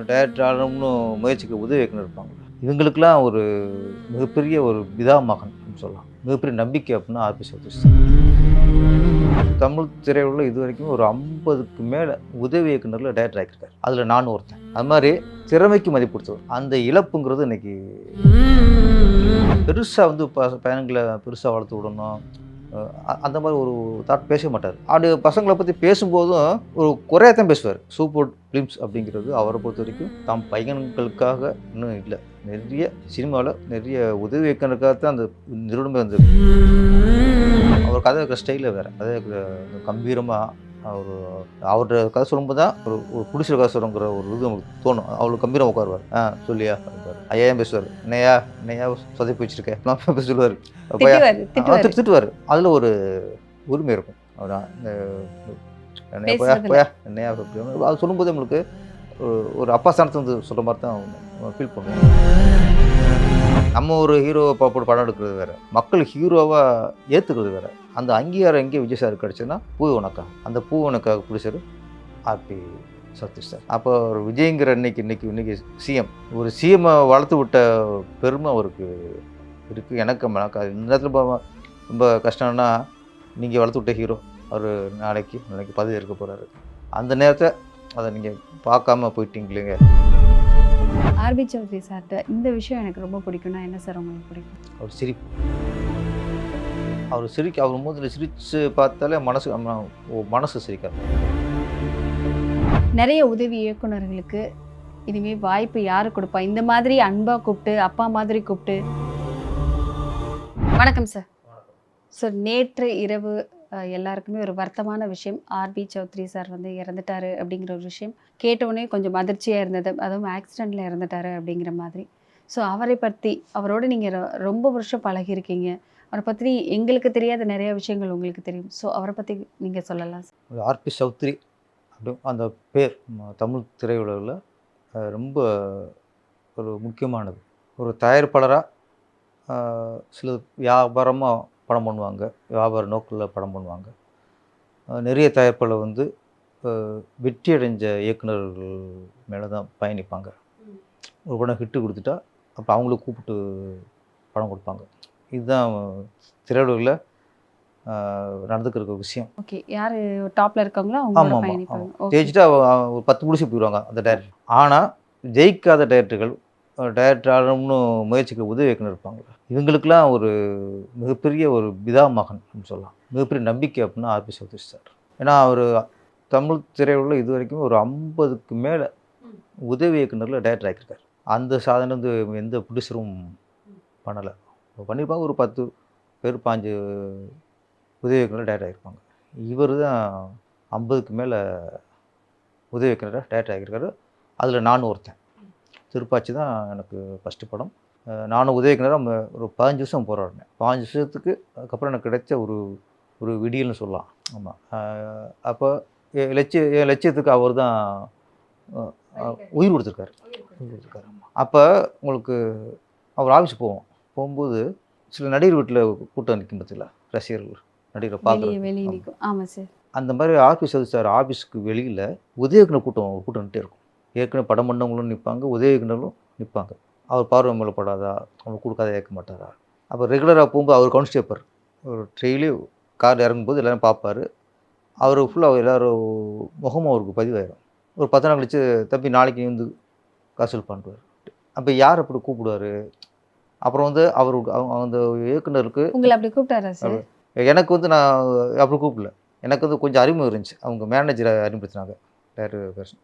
Director ஆகணும்னு முயற்சிக்கு உதவி இயக்குனர் இருப்பாங்க. இவங்களுக்கெல்லாம் ஒரு மிகப்பெரிய ஒரு பிதாமகன் சொல்லலாம். மிகப்பெரிய நம்பிக்கை அப்படின்னா ஆர்பி சதீஷ். தமிழ் திரையுலகில் இது வரைக்கும் ஒரு 50க்கு மேலே உதவி இயக்குனரில் டைரக்டர் ஆகியிருக்காரு. அதில் நானும் ஒருத்தன். அது மாதிரி திறமைக்கு மதிப்பு கொடுத்தவர். அந்த இழப்புங்கிறது இன்னைக்கு பெருசாக வந்து பையன்களை பெருசாக வளர்த்து விடணும், அந்த மாதிரி ஒரு தாட் பேச மாட்டார். அப்படி பசங்களை பற்றி பேசும்போதும் ஒரு குறையத்தான் பேசுவார். சூப்பர் ஃபிலிம்ஸ் அப்படிங்கிறது அவரை பொறுத்த வரைக்கும் தாம் பையன்களுக்காக இன்னும் இல்லை. நிறைய சினிமாவில் நிறைய உதவி இயக்குனருக்காகத்தான் அந்த நிறுவனமே வந்து அவர் கதை இருக்கிற ஸ்டைலில் வேறு. கதை கம்பீரமாக அவர்கிட்ட கதை சொல்லும்போது தான் ஒரு பிடிச்சிற கதை சொல்லுங்கிற ஒரு இது நமக்கு தோணும். அவ்வளோ கம்பீரம் உட்காருவார். சொல்லியா அப்படின்பார். ஐயாயிரம் பேசுவார். என்னையா சொதப்பி வச்சிருக்கேன் சொல்லுவார். திட்டுவார். அதில் ஒரு உரிமை இருக்கும். என்னையா அது சொல்லும்போது நம்மளுக்கு ஒரு அப்பா ஸ்தானத்தை வந்து சொல்கிற மாதிரி தான் ஃபீல் பண்ணுவோம். நம்ம ஒரு ஹீரோவை போட்டு படம் எடுக்கிறது வேறு, மக்கள் ஹீரோவாக ஏற்றுக்கிறது வேறு. அந்த அங்கீகாரம் எங்கே விஜய் சார் கிடச்சுன்னா பூ உனக்கா, அந்த பூ உனக்காக பிடிச்சார் ஆர்பி சதீஷ் சார். அப்போ ஒரு விஜய்ங்கிற இன்னைக்கு சிஎம், ஒரு சிஎம்மை வளர்த்து விட்ட பெருமை அவருக்கு இருக்குது. எனக்கு இந்த நேரத்தில் ரொம்ப கஷ்டம்னா, நீங்கள் வளர்த்து விட்ட ஹீரோ அவர் நாளைக்கு பதவி இருக்க போகிறாரு. அந்த நேரத்தை அதை நீங்கள் பார்க்காம போயிட்டீங்களேங்க. ஆர்பி சௌத்ரி சார்கிட்ட இந்த விஷயம் எனக்கு ரொம்ப பிடிக்கும்னா என்ன சார் உங்களுக்கு பிடிக்கும்? அவர் சிரிப்பு. அவர் மூதில் சிரித்து பார்த்தாலே மனசு சிரிக்காது. நிறைய உதவி இயக்குனர்களுக்கு இனிமேல் வாய்ப்பு யாரு கொடுப்பா? இந்த மாதிரி அன்பாக கூப்பிட்டு, அப்பா மாதிரி கூப்பிட்டு. வணக்கம் சார். சார், நேற்று இரவு எல்லாருக்குமே ஒரு வருத்தமான விஷயம். ஆர்பி சௌத்ரி சார் வந்து இறந்துட்டாரு அப்படிங்கிற ஒரு விஷயம் கேட்டவுடனே கொஞ்சம் அதிர்ச்சியாக இருந்தது. அதுவும் ஆக்சிடெண்ட்டில் இறந்துட்டாரு அப்படிங்கிற மாதிரி. ஸோ அவரை பற்றி, அவரோட நீங்கள் ரொம்ப வருஷம் பழகியிருக்கீங்க. அவரை பற்றி எங்களுக்கு தெரியாத நிறைய விஷயங்கள் உங்களுக்கு தெரியும். ஸோ அவரை பற்றி நீங்கள் சொல்லலாம் சார். ஆர்பி சௌத்ரி அப்படி அந்த பேர் தமிழ் திரையுலகில் ரொம்ப ஒரு முக்கியமானது. ஒரு தயாரிப்பாளராக சில வியாபாரமாக படம் பண்ணுவாங்க, வியாபார நோக்கில் படம் பண்ணுவாங்க. நிறைய தயாரிப்பாளர் வந்து வெற்றி அடைஞ்ச இயக்குநர்கள் மேலே தான் பயணிப்பாங்க. ஒரு படம் ஹிட்டு கொடுத்துட்டா அப்போ அவங்களுக்கு கூப்பிட்டு படம் கொடுப்பாங்க. இதுதான் திரையுலகில் நடந்துக்கிற விஷயம். ஓகே, யார் டாப்பில் இருக்காங்களோ அவங்க பயணிப்பாங்க. ஜெயிச்சுட்டா ஒரு 10 முடிச்சு போயிடுவாங்க அந்த டைரக்டர். ஆனால் ஜெயிக்காத டைரக்டர்கள் டைரக்டர் ஆகணும்னு முயற்சிக்கு உதவி இயக்குனர் இருப்பாங்க. இவங்களுக்கெல்லாம் ஒரு மிகப்பெரிய ஒரு பிதாமகன் சொல்லலாம். மிகப்பெரிய நம்பிக்கை அப்படின்னா ஆர்பி சதீஷ் சார். ஏன்னா அவர் தமிழ் திரையுலகில் இது வரைக்கும் ஒரு 50க்கு மேலே உதவி இயக்குனரில் டைரக்டர் ஆகியிருக்கார். அந்த சாதனை வந்து எந்த ப்ரொடியூசரும் பண்ணலை. பண்ணியிருப்பாங்க ஒரு 10 பேர் 5 உதவி இயக்குனர் டைரக்டர் ஆகியிருப்பாங்க. இவர் தான் 50க்கு மேலே உதவி இயக்குனராக டைரக்டர் ஆகியிருக்காரு. அதில் நானும் ஒருத்தன். திருப்பாச்சி தான் எனக்கு ஃபஸ்ட்டு படம். நானும் உதவி இயக்குனராக ஒரு 15 வருஷம் போராடினேன். 15 வருஷத்துக்கு அதுக்கப்புறம் எனக்கு கிடைச்ச ஒரு விடியல்னு சொல்லலாம். ஆமாம். அப்போ என் லட்சியத்துக்கு அவர் தான் உயிர் கொடுத்துருக்காரு. அப்போ உங்களுக்கு அவர் ஆஃபீஸ் போகும்போது சில நடிகர் வீட்டில் கூட்டம் நிற்கும் பார்த்தீங்களா, ரசிகர்கள் நடிகரை பார்க்குறது. ஆமாம் சார். அந்த மாதிரி ஆர்பி சதீஷ் சார் ஆஃபீஸுக்கு வெளியில் உதவி இயக்குனர் கூட்டம்ட்டே இருக்கும். ஏற்கனவே படம் பண்ணவங்களும் நிற்பாங்க, உதவி இயக்குனர்களும் நிற்பாங்க. அவர் பார்வை மேலே படாதா, அவங்க கொடுக்காத ஏற்க மாட்டாரா. அப்போ ரெகுலராக போகும்போது அவர் கவுன்ஸ் கேட்பார். ஒரு ட்ரெயிலி கார் இறங்கும்போது எல்லோரும் பார்ப்பார். அவர் ஃபுல்லாக எல்லோரும் முகமும் அவருக்கு பதிவாயிடும். ஒரு 10 நாள் கழிச்சு தம்பி நாளைக்கு வந்து காசல் பண்ணுவார். அப்போ யார் அப்படி கூப்பிடுவார்? அப்புறம் வந்து அந்த இயக்குனருக்கு உங்களை அப்படி கூப்பிட்டாரா சார்? எனக்கு வந்து நான் அப்படி கூப்பிடல. எனக்கு வந்து கொஞ்சம் அறிமுகம் இருந்துச்சு. அவங்க மேனேஜரை அறிமுகப்படுத்தினாங்க. டேரக்டர்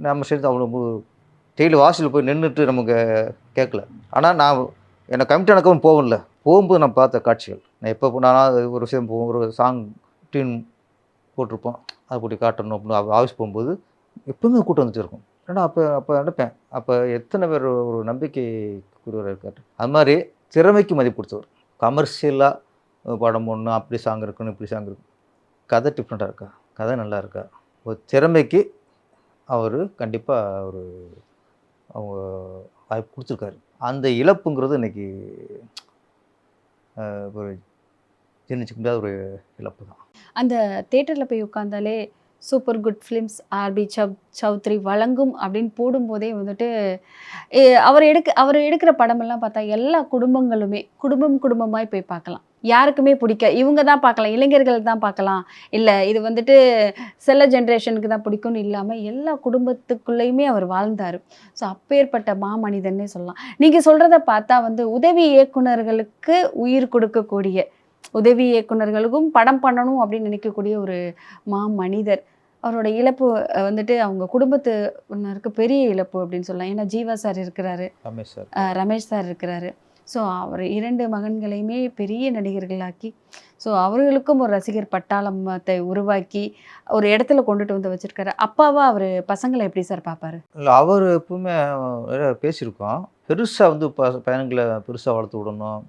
நம்ம சேர்ந்து அவ்வளோ டெய்லி வாசலில் போய் நின்றுட்டு நமக்கு கேட்கல. ஆனால் நான் என்னை கமிட்டி நடக்கவும் போகும்போது நான் பார்த்த காட்சிகள். நான் எப்போ நான் ஒரு விஷயம் ஒரு சாங் டியூன் போட்டிருப்போம், அதை போட்டு காட்டணும் அப்படின்னு ஆஃபீஸ் போகும்போது எப்போவுமே கூட்டம் வந்துட்டு இருக்கும். ஏன்னா அப்போ நினைப்பேன், அப்போ எத்தனை பேர் ஒரு நம்பிக்கைக்குரியவர் இருக்கார். அது மாதிரி திறமைக்கு மதிப்பு கொடுத்தவர். கமர்ஷியலாக படம் போடணும், அப்படி சாங் இருக்கணும், இப்படி சாங் இருக்கும். கதை டிஃப்ரெண்ட்டாக இருக்கா, கதை நல்லா இருக்கா, ஒரு திறமைக்கு அவர் கண்டிப்பாக அவங்க வாய்ப்பு கொடுத்துருக்காரு. அந்த இழப்புங்கிறது இன்றைக்கி ஒரு ஜீர்ணிச்சிக்க முடியாத ஒரு இழப்பு தான். அந்த தேட்டரில் போய் உட்காந்தாலே super good films RB Choudhary வழங்கும் அப்படின்னு போடும்போதே வந்துட்டு அவர் எடுக்கிற படமெல்லாம் பார்த்தா எல்லா குடும்பங்களுமே குடும்பமாய் போய் பார்க்கலாம். யாருக்குமே இவங்க தான் பார்க்கலாம், இளைஞர்கள் தான் பார்க்கலாம், இல்லை இது வந்துட்டு செல்ல ஜென்ரேஷனுக்கு தான் பிடிக்கும்னு இல்லாமல் எல்லா குடும்பத்துக்குள்ளேயுமே அவர் வாழ்ந்தார். ஸோ அப்பேற்பட்ட மாமனிதன்னே சொல்லலாம். நீங்கள் சொல்கிறத பார்த்தா வந்து உதவி இயக்குனர்களுக்கு உயிர் கொடுக்கக்கூடிய, உதவி இயக்குனர்களுக்கும் படம் பண்ணணும் அப்படின்னு நினைக்கக்கூடிய ஒரு மாமனிதர். அவரோட இழப்பு வந்துட்டு அவங்க குடும்பத்தினருக்கு பெரிய இழப்பு அப்படின்னு சொல்லலாம். ஏன்னா ஜீவா சார் இருக்கிறாரு, ரமேஷ் சார் இருக்கிறாரு. ஸோ அவர் 2 மகன்களையுமே பெரிய நடிகர்களாக்கி, ஸோ அவர்களுக்கும் ஒரு ரசிகர் பட்டாளத்தை உருவாக்கி ஒரு இடத்துல கொண்டுட்டு வந்து வச்சுருக்காரு. அப்பாவா அவர் பசங்களை எப்படி சார் பார்ப்பாரு? இல்லை, அவர் எப்பவுமே பேசியிருக்கோம். பெருசாக வந்து பையன்களை பெருசாக வளர்த்து விடணும்,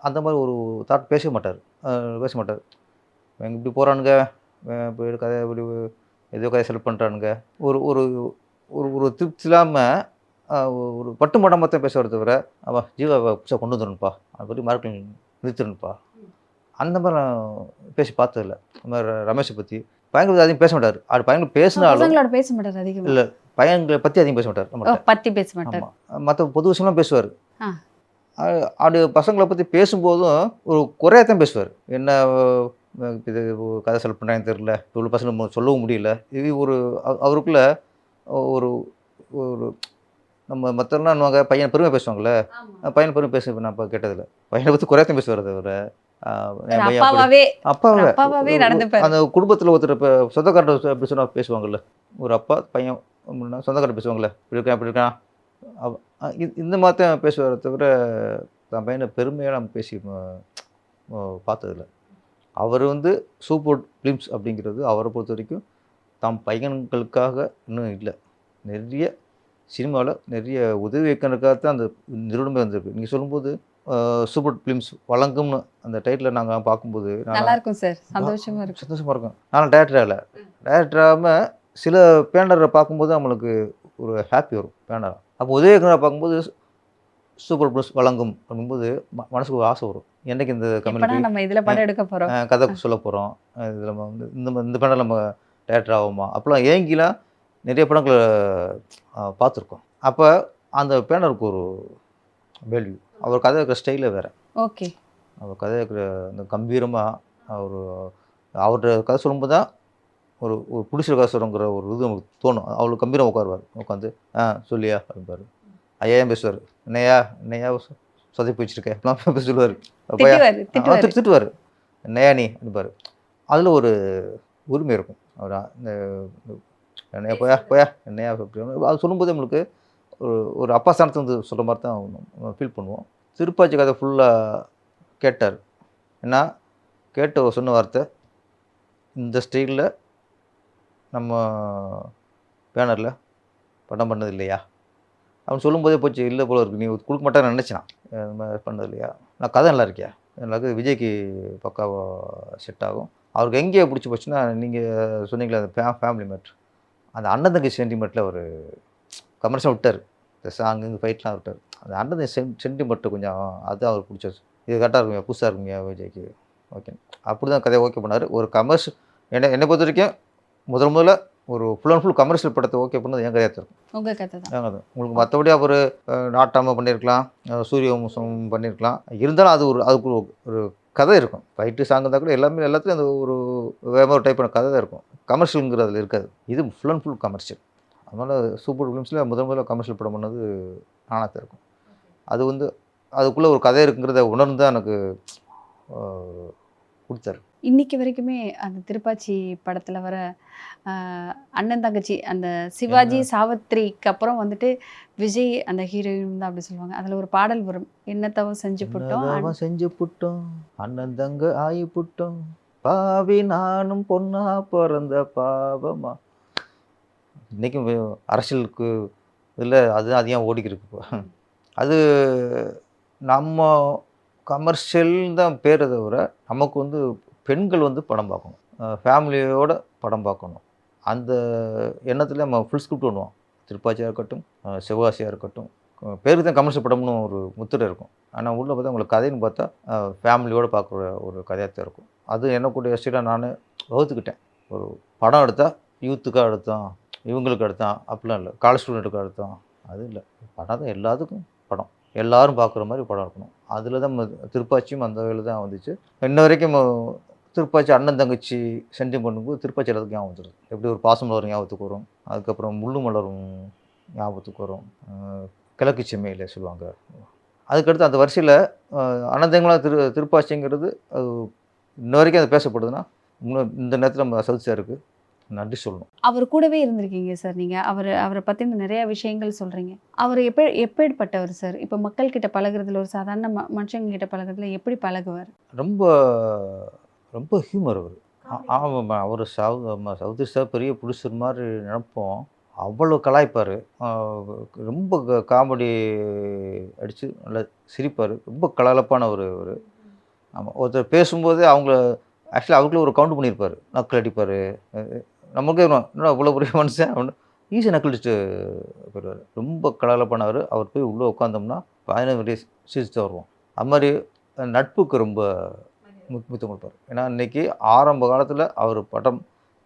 அந்த மாதிரி ஒரு தாட் பேச மாட்டார். எங்க இப்படி போகிறானுங்க, இப்படி கதை இப்படி ஏதோ கதை செலக்ட் பண்ணுறானுங்க, ஒரு ஒரு ஒரு ஒரு திருப்தி இல்லாமல் ஒரு பட்டு மடம் தான் பேசுவார் தவிர, அவள் ஜீவாவை புதுசாக கொண்டு வந்துடணுப்பா, அதை பற்றி மார்க்கிங் நிறுத்திடணுப்பா, அந்த மாதிரி நான் பேசி பார்த்ததில்ல. அந்த மாதிரி ரமேஷை பற்றி பையன்களை அதிகம் பேச மாட்டார். அது பையன்கள் பேசினாலும் பேச மாட்டார் அதிகம். இல்லை, பையன்களை பற்றி அதிகம் பேச மாட்டார். பற்றி பேச மாட்டார். ஆமாம், மற்ற பொது விஷயம்லாம் பேசுவார். அது பசங்களை பற்றி பேசும்போதும் ஒரு குறையத்தான் பேசுவார். என்ன இது கதை செலக்ட் பண்ணுறாங்கன்னு தெரியல, இவ்வளோ பசங்க சொல்லவும் முடியல. இது ஒரு அவருக்குள்ள ஒரு ஒரு நம்ம மற்றவங்களாம் பையன் பெருமை பேசுவாங்கள்ல, பையன் பெருமை பேச நான் இப்போ கேட்டதில்லை. பையனை பற்றி குறையத்தான் பேசுவார். தவிர அப்பாவே அந்த குடும்பத்தில் ஒருத்தர் இப்போ சொந்தக்காரர் அப்படி சொன்னால் பேசுவாங்கள்ல, ஒரு அப்பா பையன் சொந்தக்காரர் பேசுவாங்கள்ல, இப்படி இருக்கான் இந்த மாதிரி தான் பேசுவார். தவிர தான் பையனை பெருமையாக நம்ம பேசி பார்த்ததில்ல. அவர் வந்து சூப்பர் ஃபிலிம்ஸ் அப்படிங்கிறது அவரை பொறுத்த வரைக்கும் தம் பையன்களுக்காக இன்னும் இல்லை. நிறைய சினிமாவில் நிறைய உதவி இயக்குனருக்காக தான் அந்த நிறுவனமே வந்திருக்கு. நீங்கள் சொல்லும்போது சூப்பர் ஃபிலிம்ஸ் வழங்கும்னு அந்த டைட்டில் நாங்கள் பார்க்கும்போது நல்லா இருக்கும் சார், சந்தோஷமாக இருக்கும். நான் டைரக்டர் ஆகாமல் சில பேனரை பார்க்கும்போது நம்மளுக்கு ஒரு ஹாப்பி வரும். பேனராக அப்போ உதவி இயக்குனராக பார்க்கும்போது சூப்பர் ஃபிலிம்ஸ் வழங்கும் அப்படிங்கும்போது மனசுக்கு ஒரு ஆசை வரும். என்றைக்கு இந்த கம்யூனிட்டி நம்ம இதில் படம் எடுக்க போகிறோம், கதை சொல்ல போகிறோம், இதில் நம்ம வந்து இந்த பேனர் நம்ம டைரக்டர் ஆகுமா அப்படிலாம் ஏங்கிலாம் நிறைய படங்களை பார்த்துருக்கோம். அப்போ அந்த பேனருக்கு ஒரு வேல்யூ. அவர் கதை இருக்கிற ஸ்டைலில் வேறு. ஓகே, அவர் கதை இருக்கிற அந்த கம்பீரமாக அவர்கிட்ட கதை சொல்லும்போது தான் ஒரு பிடிச்சிற கதை சொல்லுங்கிற ஒரு இது நமக்கு தோணும். அவளுக்கு கம்பீரம் உட்காந்து சொல்லியா அப்படின்பாரு. ஐயா பேசுவார், என்னையா சொதப்பி வச்சுருக்கேன் அப்படிலாம் சொல்லுவார். திட்டுவார், என்னையா நீ அப்படின்பார். அதில் ஒரு உரிமை இருக்கும். அவர் இந்த என்னையா போயா என்னையா அப்படி அது சொல்லும்போது நம்மளுக்கு ஒரு அப்பா ஸ்தானத்தை வந்து சொல்கிற மாதிரி தான் ஃபீல் பண்ணுவோம். திருப்பாச்சி கதை ஃபுல்லாக கேட்டார். ஏன்னா சொன்ன வார்த்தை, இந்த ஸ்டைலில் நம்ம பேனரில் படம் பண்ணது இல்லையா அவன் சொல்லும்போதே போச்சு, இல்லை போல இருக்குது, நீ கொடுக்க மாட்டேன்னு நினச்சினான். இந்த மாதிரி பண்ணது இல்லையா, நான் கதை நல்லா இருக்கியா, எனக்கு விஜய்க்கு பக்காவாக செட் ஆகும். அவருக்கு எங்கேயே பிடிச்சி போச்சுன்னா, நீங்கள் சொன்னீங்களே அந்த ஃபேமிலி மேட்ரு, அந்த அண்ணன் தங்கை சென்டிமெண்ட்டில் ஒரு கமர்ஷியல் விட்டார். இந்த சாங்கு ஃபைட்லாம் விட்டார். அந்த அண்ணன் சென்டிமெண்ட்டு கொஞ்சம் அது அவருக்கு பிடிச்சது. இது கரெக்டாக இருக்குங்க, புதுசாக இருக்குங்க விஜய்க்கு, ஓகே அப்படி தான் கதையை ஓகே பண்ணார். ஒரு கமர்ஷியல் என்னை பொறுத்த வரைக்கும் முதல்ல ஒரு ஃபுல் அண்ட் ஃபுல் கமர்ஷியல் படத்தை ஓகே பண்ணது என் கதையாக இருக்கும். உங்கள் கதை தான் உங்களுக்கு மற்றபடி அவர் நாட்டாமல் பண்ணியிருக்கலாம், சூரிய வம்சம் பண்ணியிருக்கலாம். இருந்தாலும் அதுக்கு ஒரு கதை இருக்கும். ஃபைட்டு சாங் இருந்தால் கூட எல்லாத்துலேயும் அந்த ஒரு வேறு ஒரு டைப்பான கதை தான் இருக்கும். கமர்ஷியலுங்கிறதுல இருக்காது. இது ஃபுல் அண்ட் ஃபுல் கமர்ஷியல். அதனால் சூப்பர் ஃபிலிம்ஸில் முதல்ல கமர்ஷியல் படம் பண்ணது நானாக இருக்கும். அது வந்து அதுக்குள்ளே ஒரு கதை இருக்குங்கிறத உணர்ந்து தான் எனக்கு கொடுத்தாரு. இன்னைக்கு வரைக்குமே அந்த திருப்பாச்சி படத்தில் வர அண்ணன் தங்கச்சி, அந்த சிவாஜி சாவித்திரிக்கு அப்புறம் வந்துட்டு விஜய் அந்த ஹீரோயின் தான் அப்படி சொல்லுவாங்க. அதில் ஒரு பாடல் வரும், என்னத்தவன் செஞ்சு புட்டோம் அண்ணன் தங்க ஆயி புட்டோம் பாவி நானும் பொண்ணா பிறந்த பாவமா. இன்றைக்கும் அரசியலுக்கு இதில் அதுதான் அதிகம் ஓடிக்கிருக்கு. இப்போ அது நம்ம கமர்ஷியல் தான் பேரை தவிர நமக்கு வந்து பெண்கள் வந்து படம் பார்க்கணும், ஃபேமிலியோட படம் பார்க்கணும். அந்த எண்ணத்தில் நம்ம ஃபுல் ஸ்கிரிப்ட் பண்ணுவோம். திருப்பாச்சியாக இருக்கட்டும், சிவகாசியாக இருக்கட்டும், பேருக்கு தான் கமர்ஷியல் படம்னு ஒரு முத்திரை இருக்கும். ஆனால் உள்ளே பார்த்தா உங்களுக்கு கதைன்னு பார்த்தா ஃபேமிலியோடு பார்க்குற ஒரு கதையாக தான் இருக்கும். அது என்னக்கூடிய ஸ்டைலாக நான் வகுத்துக்கிட்டேன். ஒரு படம் எடுத்தால் யூத்துக்காக எடுத்தோம், இவங்களுக்கு எடுத்தோம் அப்படிலாம் இல்லை, காலேஜ் ஸ்டூடெண்ட்டுக்காக எடுத்தோம், அது இல்லை. படம் தான் எல்லாத்துக்கும் படம், எல்லாரும் பார்க்குற மாதிரி படம் இருக்கணும். அதில் தான் திருப்பாச்சியும் அந்த வகையில் தான் வந்துச்சு. இன்ன வரைக்கும் திருப்பாச்சி அண்ணன் தங்கச்சி சென்டிமெண்ட் பண்ணும்போது திருப்பாச்சி எல்லாத்துக்கும் ஞாபகம் வந்துடுது. எப்படி ஒரு பாசம் மலர் ஞாபகத்துக்கு வரும், அதுக்கப்புறம் முள்ளு மலரும் ஞாபகத்துக்கு வரும், கிழக்கு செம்மையில் சொல்லுவாங்க. அதுக்கடுத்து அந்த வரிசையில் அனந்தங்களா திருப்பாச்சிங்கிறது அது இன்ன வரைக்கும் அது பேசப்படுதுன்னா, இன்னும் இந்த நேரத்தில் நம்ம சவுத் சாருக்கு நன்றி சொல்லணும். அவர் கூடவே இருந்திருக்கீங்க சார் நீங்கள். அவரை பற்றின நிறையா விஷயங்கள் சொல்கிறீங்க. அவர் எப்பேற்பட்டவர் சார்? இப்போ மக்கள்கிட்ட பழகுறதுல, ஒரு சாதாரண மனுஷங்க கிட்ட பழகுறதுல எப்படி பழகுவார்? ரொம்ப ரொம்ப ஹியூமர் அவர். ஆமாம், அவர் சவுத் சார் பெரிய புடிச்சர் மாதிரி நினைப்போம். அவ்வளோ கலாய்ப்பார், ரொம்ப காமெடி அடித்து நல்லா சிரிப்பார், ரொம்ப கலகலப்பான ஒரு. ஆமாம், ஒருத்தர் பேசும்போதே அவங்கள ஆக்சுவலாக அவருக்குள்ள ஒரு கவுண்ட் பண்ணியிருப்பார், நக்கல் அடிப்பார். நமக்கே இன்னும் அவ்வளோ பெரிய மனுஷன் ஒன்று ஈஸியாக நக்கல் அடிச்சுட்டு போயிடுவார். ரொம்ப கலகலப்பானவர். அவர் போய் உள்ளே உட்காந்தோம்னா 15 மினிட் சிரிச்சுட்டு வருவோம். அது மாதிரி நட்புக்கு ரொம்ப முக்கியத்துவம் கொடுப்பார். ஏன்னா இன்றைக்கி ஆரம்ப காலத்தில் அவர் படம்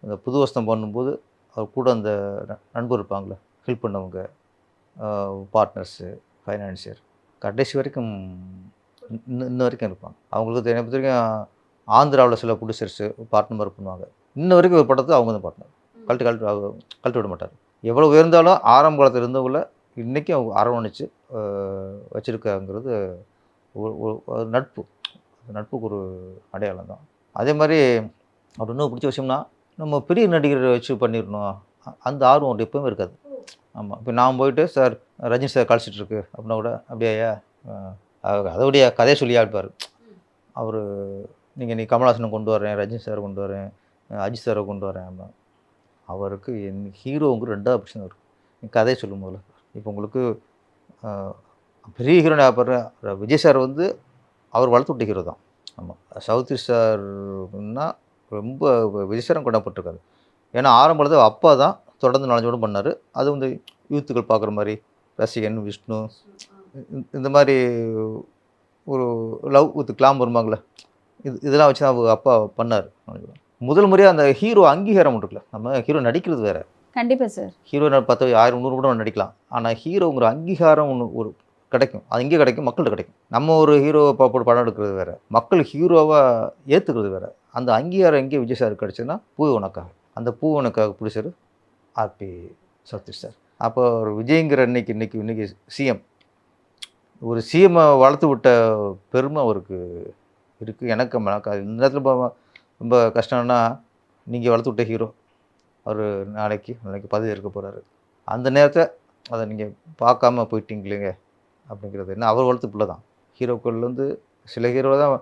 அந்த புது வசனம் பண்ணும்போது அவர் கூட அந்த நண்பர் இருப்பாங்களே, ஹெல்ப் பண்ணவங்க, பார்ட்னர்ஸு, ஃபைனான்சியர், கடைசி வரைக்கும் இன்ன வரைக்கும் இருப்பாங்க. அவங்களுக்கு என்னை பொறுத்த வரைக்கும் ஆந்திராவில் சில ப்ரொடியூசர்ஸு பார்ட்னர் பண்ணுவாங்க. இன்ன வரைக்கும் ஒரு படத்தை அவங்க தான் பார்ட்னர். கழட்டி விட மாட்டார். எவ்வளோ உயர்ந்தாலும் ஆரம்ப காலத்தில் இருந்தவங்கள இன்றைக்கும் அவங்க அரவணைச்சு வச்சுருக்காங்கிறது ஒரு நட்பு. நட்புக்கு ஒரு அடையாளம் தான். அதே மாதிரி அவர் இன்னும் பிடிச்ச விஷயம்னா, நம்ம பெரிய நடிகரை வச்சு பண்ணிடணும் அந்த ஆர்வம் அவர்கிட்ட எப்போவுமே இருக்காது. ஆமாம், இப்போ நான் போயிட்டு சார் ரஜினி சார் கழிச்சிட்ருக்கு அப்படின்னா கூட அப்படியா அதோடைய கதையை சொல்லி ஆடுப்பார் அவர். நீ கமல்ஹாசனை கொண்டு வரேன், ரஜினி சாரை கொண்டு வரேன், அஜித் சாரை கொண்டு வரேன் அப்படின்னா, அவருக்கு என் ஹீரோவுக்கு 2வது ஆப்ஷன் இருக்கும். நீ கதையை சொல்லும் போதில். இப்போ உங்களுக்கு பெரிய ஹீரோனை பார்க்குற விஜய் சார் வந்து அவர் வளர்த்து விட்ட ஹீரோ தான். ஆமாம், சவுத் சார்னா ரொம்ப விஜய் சாரும் கொண்டாப்பட்டிருக்காரு. ஏன்னா ஆரம்பத்தில் அப்பா தான் தொடர்ந்து 4 படம் பண்ணார். அது வந்து யூத்துக்கள் பார்க்குற மாதிரி ரசிகன், விஷ்ணு, இந்த மாதிரி ஒரு லவ் வித் கிளாம் வருவாங்களே, இதெல்லாம் வச்சு தான் அவர் அப்பா பண்ணார். முதல் முறையாக அந்த ஹீரோ அங்கீகாரம் இருக்குல்ல, நம்ம ஹீரோ நடிக்கிறது வேறு. கண்டிப்பாக சார். ஹீரோ 10, 1000, 100 கூட நடிக்கலாம். ஆனால் ஹீரோங்கிற அங்கீகாரம் ஒன்று ஒரு கிடைக்கும். அது இங்கே கிடைக்கும், மக்கள்கிட்ட கிடைக்கும். நம்ம ஒரு ஹீரோவை போட்டு படம் எடுக்கிறது வேறு, மக்கள் ஹீரோவாக ஏற்றுக்கிறது வேறு. அந்த அங்கீகாரம் எங்கே விஜய் சார் கிடச்சுன்னா, பூ உனக்காக. அந்த பூ உனக்காக பிடிச்சார் ஆர்பி சதீஷ் சார். அப்போ ஒரு விஜய்ங்கிற இன்னைக்கு சிஎம், ஒரு சிஎம்மை வளர்த்து விட்ட பெருமை அவருக்கு இருக்குது. எனக்கு இந்த நேரத்தில் ரொம்ப கஷ்டம்னா, நீங்கள் வளர்த்து விட்ட ஹீரோ அவர் நாளைக்கு பதவி இருக்க போகிறாரு. அந்த நேரத்தை அதை நீங்கள் பார்க்காம போயிட்டீங்களேங்க அப்படிங்கிறது. என்ன, அவர் வளர்த்து பிள்ளை தான். ஹீரோக்கள் வந்து சில ஹீரோ தான்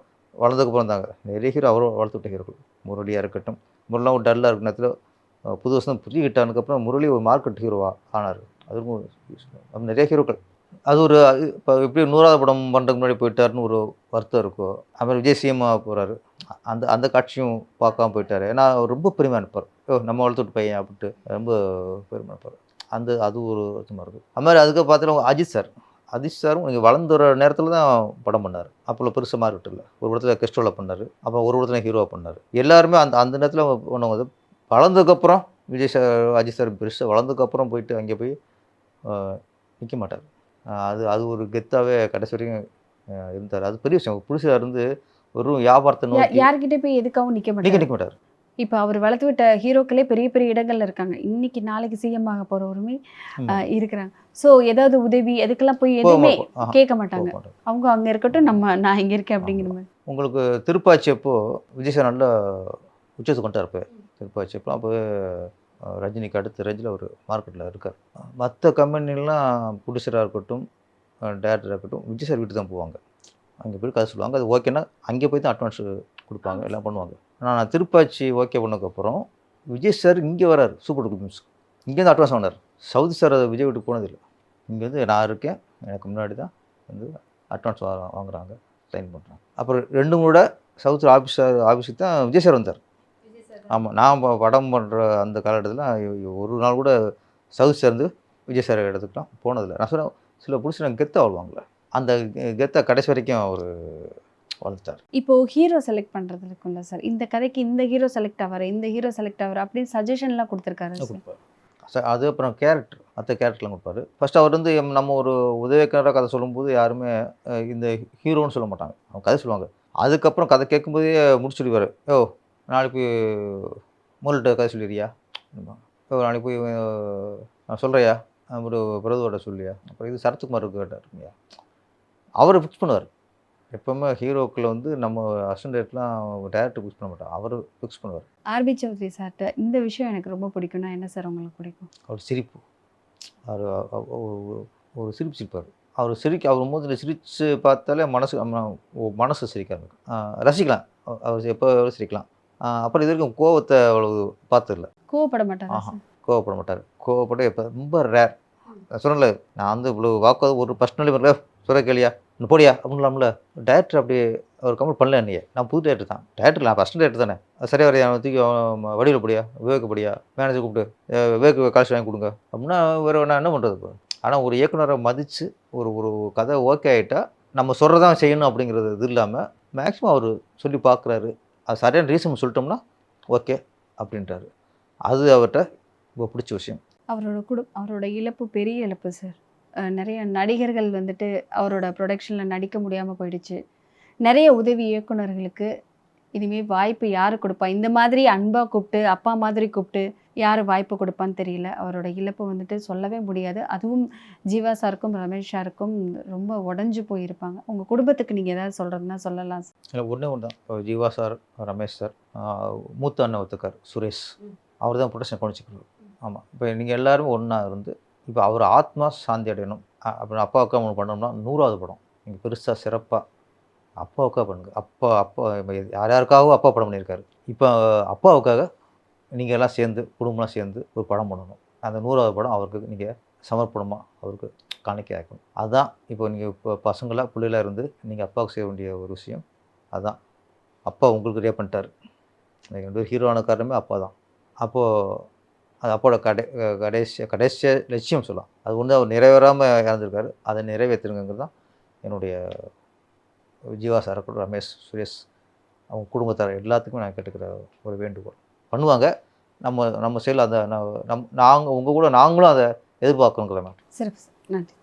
வளர்ந்ததுக்கப்புறம் தாங்க, நிறைய ஹீரோ அவர் வளர்த்து விட்ட ஹீரோக்கள். முரளியாக இருக்கட்டும், முரளிலாம் ஒரு டல்லாக இருக்கிற நேரத்தில் புது வருஷம் புதிய ஹிட்டானதுக்கப்புறம் முரளி ஒரு மார்க்கெட் ஹீரோவாக ஆனார். அதுவும் நிறைய ஹீரோக்கள். அது ஒரு இப்போ எப்படி 100வது படம் பண்ணுறதுக்கு முன்னாடி போயிட்டாருன்னு ஒரு வருத்தம் இருக்கும். அப்புறம் விஜய் சிஎம்மாக போகிறாரு, அந்த காட்சியும் பார்க்காம போயிட்டார். ஏன்னா அவர் ரொம்ப பெருமையாக இருப்பார், நம்ம வளர்த்து விட்டு பையன் அப்படின்ட்டு ரொம்ப பெருமையாக இருப்பார். அது ஒரு வருத்தமாக இருக்குது. அது மாதிரி அதுக்கு பார்த்தீங்கன்னா அஜித் சாரும் நீங்கள் வளர்ந்து வர நேரத்தில் தான் படம் பண்ணார். அப்போ பெருசாக மாறிட்டு இல்லை. ஒரு படத்தில் கெஸ்டோவில் பண்ணார், அப்புறம் ஒரு படத்தில் ஹீரோவாக பண்ணார். எல்லாருமே அந்த நேரத்தில் பண்ணும்போது வளர்ந்ததுக்கப்புறம் விஜய் சார், அஜித் சார் பெருசாக வளர்ந்ததுக்கப்புறம் போயிட்டு அங்கே போய் நிற்க மாட்டார். அது ஒரு கெத்தாகவே கடைசி வரைக்கும் இருந்தார். அது பெரிய விஷயம். புதுசாக இருந்து ஒரு வியாபாரத்தை நோக்கி யார்கிட்ட போய் எதுக்காகவும் நிற்க மாட்டார். இப்போ அவர் வளர்த்து விட்ட ஹீரோக்களே பெரிய பெரிய இடங்கள்ல இருக்காங்க. இன்னைக்கு நாளைக்கு சிஎம் ஆக போகிறவருமே இருக்கிறாங்க. ஸோ ஏதாவது உதவி அதுக்கெல்லாம் போய் எதுவுமே கேட்க மாட்டாங்க. அவங்க அங்கே இருக்கட்டும், நான் இங்கே இருக்கேன் அப்படிங்கிற மாதிரி. உங்களுக்கு திருப்பாச்சி அப்போ விஜய் சார் நல்லா உச்சத்துக்கு கொண்டார். இப்போ திருப்பாச்சி அப்போ ரஜினிக்கு அடுத்த ரேஞ்சில் ஒரு மார்க்கெட்டில் இருக்கார். மற்ற கம்பெனிலாம் ப்ரொடியூசராக இருக்கட்டும், டேரக்டராக இருக்கட்டும், விஜய் சார் வீட்டு தான் போவாங்க. அங்கே போய் கதை சொல்லுவாங்க. அது ஓகேன்னா அங்கே போய் தான் அட்வான்ஸ் கொடுப்பாங்க, எல்லாம் பண்ணுவாங்க. ஆனால் நான் திருப்பாச்சி ஓகே பண்ணதுக்கப்புறம் விஜய் சார் இங்கே வராரு சூப்பர் டூப்பர் மியூசிக். இங்கேருந்து அட்வான்ஸ் வாங்கினார். சவுதி சார் அதை விஜய் வீட்டுக்கு போனதில்லை. இங்கேருந்து நான் இருக்கேன், எனக்கு முன்னாடி தான் வந்து அட்வான்ஸ் வாங்குறாங்க, சைன் பண்ணுறாங்க. அப்புறம் 2 கூட சவுத் ஆஃபீஸுக்கு தான் விஜய் சார் வந்தார். ஆமாம், நான் படம் பண்ணுற அந்த காலகட்டத்தில் ஒரு நாள் கூட சவுத் சேர்ந்து விஜய் சார் இடத்துக்குலாம் போனதில்லை. நான் சொன்னேன், சில புதுசு கெத்தாக வருவாங்களே, அந்த கெத்தை கடைசி வரைக்கும் அவர் வளர்த்தார். இப்போ ஹீரோ செலக்ட் பண்ணுறது இருக்குல்ல சார், இந்த கதைக்கு இந்த ஹீரோ செலக்ட் ஆவார், இந்த ஹீரோ செலக்ட் ஆவார் அப்படின்னு சஜஷன்லாம் கொடுத்துருக்காரு சார். கொடுப்பார். அது அப்புறம் கேரக்டர் மற்ற கேரக்டர்லாம் கொடுப்பாரு. ஃபர்ஸ்ட் அவர் வந்து நம்ம ஒரு உதவிக்காரராக கதை சொல்லும்போது யாருமே இந்த ஹீரோன்னு சொல்ல மாட்டாங்க, அவங்க கதை சொல்லுவாங்க. அதுக்கப்புறம் கதை கேட்கும்போதே முடிச்சுடுவார். ஓ நாளைக்கு முதல்கிட்ட கதை சொல்லிடுறியா, ஓ நாளைக்கு போய் நான் சொல்கிறியா, ஒரு பிரதோட சொல்லியா, அப்புறம் இது சரத்குமார் கேட்டாருங்கய்யா, அவரை ஃபிக்ஸ் பண்ணுவார். எப்போவுமே ஹீரோக்களை வந்து நம்ம அசிஸ்டன்ட் டேரக்டர்லாம் டேரக்டர் ஃபிக்ஸ் பண்ண மாட்டாங்க, அவர் ஃபிக்ஸ் பண்ணுவார். ஆர்பி சௌத்ரி சார்கிட்ட இந்த விஷயம் எனக்கு ரொம்ப பிடிக்கும்னா என்ன சார் உங்களுக்கு பிடிக்கும்? அவர் சிரிப்பு, அவர் ஒரு சிரிப்பு சிரிப்பார். அவர் மூஞ்சில சிரித்து பார்த்தாலே மனசு சிரிக்க ஆரம்பிக்கும். ரசிக்கலாம், அவர் எப்போ சிரிக்கலாம். அப்புறம் இது வரைக்கும் கோவத்தை அவ்வளவு பார்த்ததில்ல. கோவப்பட மாட்டாரா சார்? கோவப்பட மாட்டார். கோவப்பட இப்போ ரொம்ப ரேர். சொன்னல, நான் வந்து இவ்வளோ வாக்குவாதம் ஒரு பர்சனலி வரல சொல்ல கேளியா இன்னும் போடியா அப்படின்லாம்ல. டேரக்டர் அப்படி அவர் கமெண்ட் பண்ணல என்னையே. நான் புது டேரக்டர் தான், டேரக்டர் நான் ஃபஸ்ட் டேரக்டர் தானே, சரியா வரையா தூக்கி வடிவில் படியா, விவேக்கப்படியா, மேனேஜர் கூப்பிட்டு விவேக் காசு வாங்கி கொடுங்க அப்படின்னா வேறு நான் என்ன பண்ணுறது இப்போ. ஆனால் ஒரு இயக்குனரை மதித்து ஒரு கதை ஓகே ஆகிட்டா நம்ம சொல்கிறதான் செய்யணும் அப்படிங்கிறது இது இல்லாமல் மேக்ஸிமம் அவர் சொல்லி பார்க்குறாரு. அது சரியான ரீசன் சொல்லிட்டோம்னா ஓகே அப்படின்ட்டாரு. அது அவர்கிட்ட ரொம்ப பிடிச்ச விஷயம். அவரோட இழப்பு பெரிய இழப்பு சார். நிறைய நடிகர்கள் வந்துட்டு அவரோட ப்ரொடக்ஷனில் நடிக்க முடியாமல் போயிடுச்சு. நிறைய உதவி இயக்குனர்களுக்கு இனிமேல் வாய்ப்பு யார் கொடுப்பா, இந்த மாதிரி அன்பாக கூப்பிட்டு அப்பா மாதிரி கூப்பிட்டு யார் வாய்ப்பு கொடுப்பான்னு தெரியல. அவரோட இழப்பு வந்துட்டு சொல்லவே முடியாது. அதுவும் ஜீவா சாருக்கும் ரமேஷ் சாருக்கும் ரொம்ப உடஞ்சி போயிருப்பாங்க. உங்கள் குடும்பத்துக்கு நீங்கள் ஏதாவது சொல்கிறதுனா சொல்லலாம் சார். இல்லை ஒன்றே ஒன்று தான், ஜீவா சார், ரமேஷ் சார், மூத்த அண்ணன் ஒத்துக்கார் சுரேஷ், அவர் தான் ப்ரொடக்ஷன் கவனிச்சிக்கிறார். ஆமாம், இப்போ நீங்கள் எல்லாருமே ஒன்றா இருந்து இப்போ அவர் ஆத்மா சாந்தி அடையணும் அப்படின்னு அப்பாவுக்கு ஒன்று பண்ணோம்னா 100வது படம் நீங்கள் பெருசாக சிறப்பாக அப்பாவுக்காக பண்ணுங்க. அப்பா யார் யாருக்காகவும் அப்பா படம் பண்ணியிருக்காரு. இப்போ அப்பாவுக்காக நீங்கள் எல்லாம் சேர்ந்து குடும்பம்லாம் சேர்ந்து ஒரு படம் பண்ணணும். அந்த 100வது படம் அவருக்கு நீங்கள் சமர்ப்பணமாக அவருக்கு காணிக்கை ஆக்கணும். அதுதான் இப்போ நீங்கள் இப்போ பசங்களாக பிள்ளைகளாக இருந்து நீங்கள் அப்பாவுக்கு செய்ய வேண்டிய ஒரு விஷயம். அதுதான் அப்பா உங்களுக்கு ரெடியாக பண்ணிட்டார். நீங்கள் 2 பேர் ஹீரோவான காரணமே அப்பா தான். அப்போது அது அப்போட கடைசியாக லட்சியம் சொல்லலாம். அது ஒன்று அவர் நிறைவேறாமல் இறந்துருக்காரு. அதை நிறைவேற்றுங்கிறது தான் என்னுடைய ஜீவா சார் கூட ரமேஷ், சுரேஷ், அவங்க குடும்பத்தார் எல்லாத்துக்குமே நான் கேட்டுக்கிற ஒரு வேண்டுகோள். பண்ணுவாங்க. நம்ம சைடில் அந்த நாங்கள் உங்கள் கூட நாங்களும் அதை எதிர்பார்க்கணுங்கிற மாதிரி. சிறப்பு சார், நன்றி.